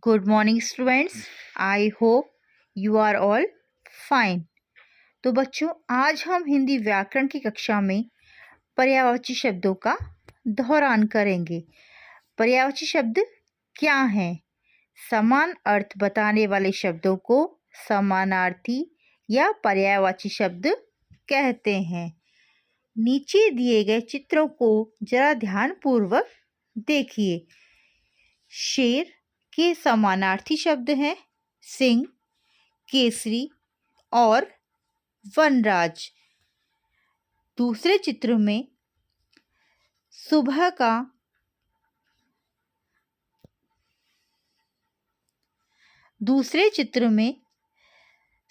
Good morning students. I hope you are all fine. तो बच्चों, आज हम हिंदी व्याकरण की कक्षा में पर्यायवाची शब्दों का दोहरान करेंगे। पर्यायवाची शब्द क्या हैं? समान अर्थ बताने वाले शब्दों को समानार्थी या पर्यायवाची शब्द कहते हैं। नीचे दिए गए चित्रों को जरा ध्यानपूर्वक देखिए। शेर के समानार्थी शब्द हैं सिंह, केसरी और वनराज। दूसरे चित्र में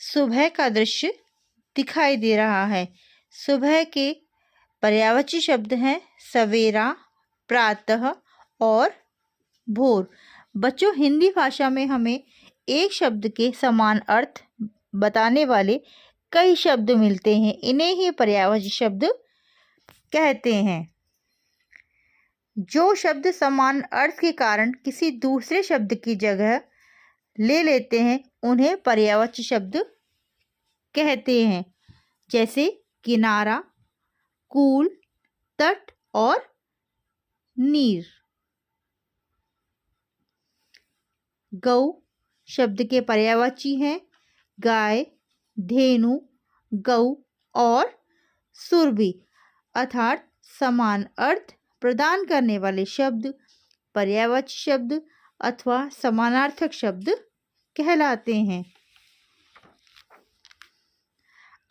सुबह का दृश्य दिखाई दे रहा है। सुबह के पर्यायवाची शब्द हैं सवेरा, प्रातः और भोर। बच्चों, हिंदी भाषा में हमें एक शब्द के समान अर्थ बताने वाले कई शब्द मिलते हैं। इन्हें ही पर्यायवाची शब्द कहते हैं। जो शब्द समान अर्थ के कारण किसी दूसरे शब्द की जगह ले लेते हैं उन्हें पर्यायवाची शब्द कहते हैं। जैसे किनारा, कूल, तट और नीर। गौ शब्द के पर्यायवाची हैं गाय, धेनु, गऊ और सुरभि। अर्थात समान अर्थ प्रदान करने वाले शब्द पर्यायवाची शब्द अथवा समानार्थक शब्द कहलाते हैं।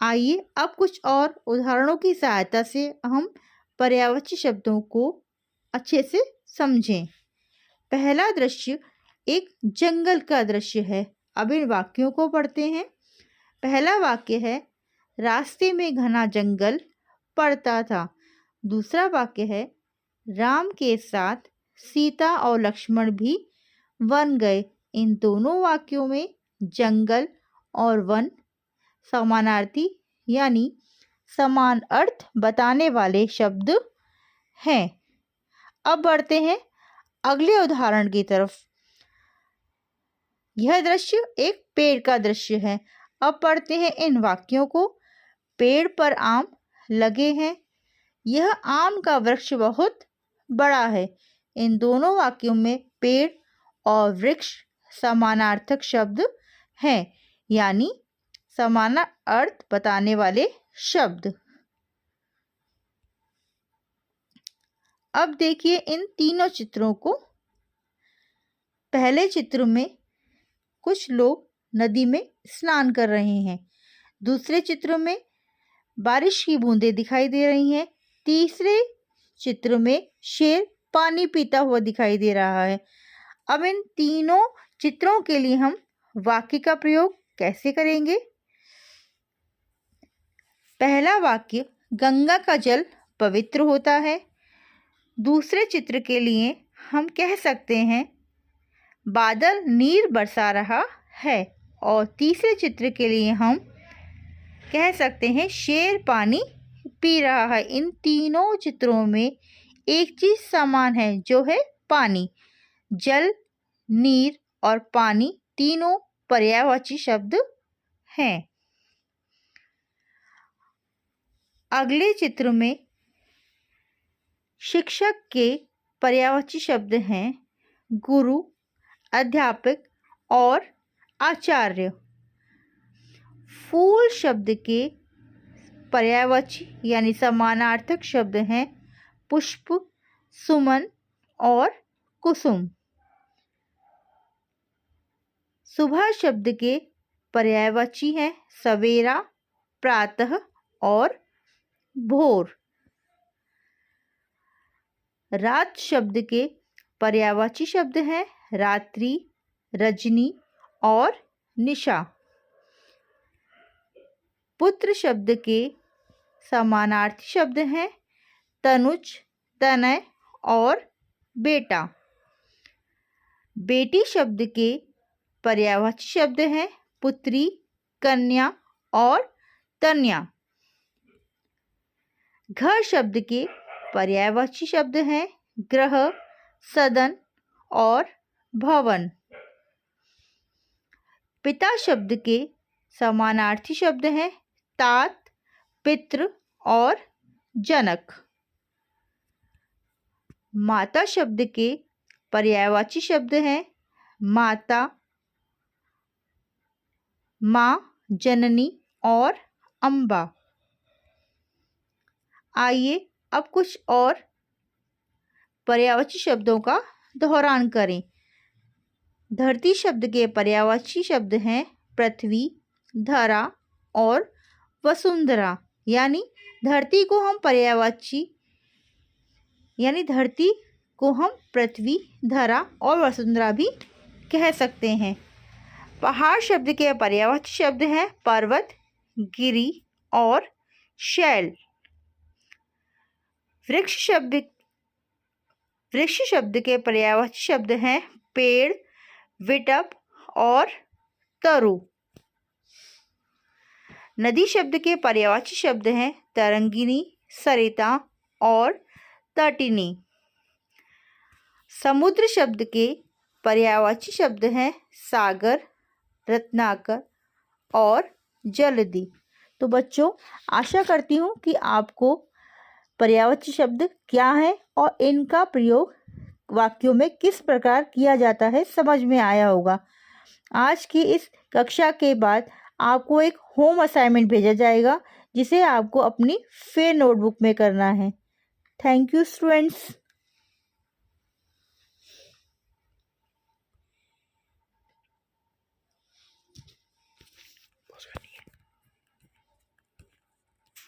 आइए अब कुछ और उदाहरणों की सहायता से हम पर्यायवाची शब्दों को अच्छे से समझें। पहला दृश्य एक जंगल का दृश्य है। अब इन वाक्यों को पढ़ते हैं। पहला वाक्य है रास्ते में घना जंगल पड़ता था। दूसरा वाक्य है राम के साथ सीता और लक्ष्मण भी वन गए। इन दोनों वाक्यों में जंगल और वन समानार्थी यानी समान अर्थ बताने वाले शब्द हैं। अब बढ़ते हैं अगले उदाहरण की तरफ। यह दृश्य एक पेड़ का दृश्य है। अब पढ़ते हैं इन वाक्यों को। पेड़ पर आम लगे हैं। यह आम का वृक्ष बहुत बड़ा है। इन दोनों वाक्यों में पेड़ और वृक्ष समानार्थक शब्द हैं, यानी समान अर्थ बताने वाले शब्द। अब देखिए इन तीनों चित्रों को। पहले चित्र में कुछ लोग नदी में स्नान कर रहे हैं। दूसरे चित्र में बारिश की बूंदें दिखाई दे रही हैं। तीसरे चित्र में शेर पानी पीता हुआ दिखाई दे रहा है। अब इन तीनों चित्रों के लिए हम वाक्य का प्रयोग कैसे करेंगे? पहला वाक्य गंगा का जल पवित्र होता है। दूसरे चित्र के लिए हम कह सकते हैं बादल नीर बरसा रहा है। और तीसरे चित्र के लिए हम कह सकते हैं शेर पानी पी रहा है। इन तीनों चित्रों में एक चीज समान है जो है पानी। जल, नीर और पानी तीनों पर्यायवाची शब्द हैं। अगले चित्र में शिक्षक के पर्यायवाची शब्द हैं गुरु, अध्यापक और आचार्य। फूल शब्द के पर्यायवाची यानी समानार्थक शब्द हैं पुष्प, सुमन और कुसुम। सुबह शब्द के पर्यायवाची हैं सवेरा, प्रातः और भोर। रात शब्द के पर्यायवाची शब्द हैं रात्रि, रजनी और निशा। पुत्र शब्द के समानार्थी शब्द हैं तनुज, तनय और बेटा। बेटी शब्द के पर्यायवाची शब्द हैं पुत्री, कन्या और तन्या। घर शब्द के पर्यायवाची शब्द हैं गृह, सदन और भवन। पिता शब्द के समानार्थी शब्द हैं तात, पितृ और जनक। माता शब्द के पर्यायवाची शब्द हैं माता, माँ, जननी और अम्बा। आइए अब कुछ और पर्यायवाची शब्दों का दोहरान करें। धरती शब्द के पर्यायवाची शब्द हैं पृथ्वी, धरा और वसुंधरा। यानी धरती को हम पृथ्वी, धरा और वसुंधरा भी कह सकते हैं। पहाड़ शब्द के पर्यायवाची शब्द हैं पर्वत, गिरि और शैल। वृक्ष शब्द के पर्यायवाची शब्द हैं पेड़, विटप और तरु। नदी शब्द के पर्यायवाची शब्द हैं तरंगिनी, सरिता और तटिनी। समुद्र शब्द के पर्यायवाची शब्द हैं सागर, रत्नाकर और जलधि। तो बच्चों, आशा करती हूँ कि आपको पर्यायवाची शब्द क्या है और इनका प्रयोग वाक्यों में किस प्रकार किया जाता है समझ में आया होगा। आज की इस कक्षा के बाद आपको एक होम असाइनमेंट भेजा जाएगा जिसे आपको अपनी फेयर नोटबुक में करना है। Thank you students.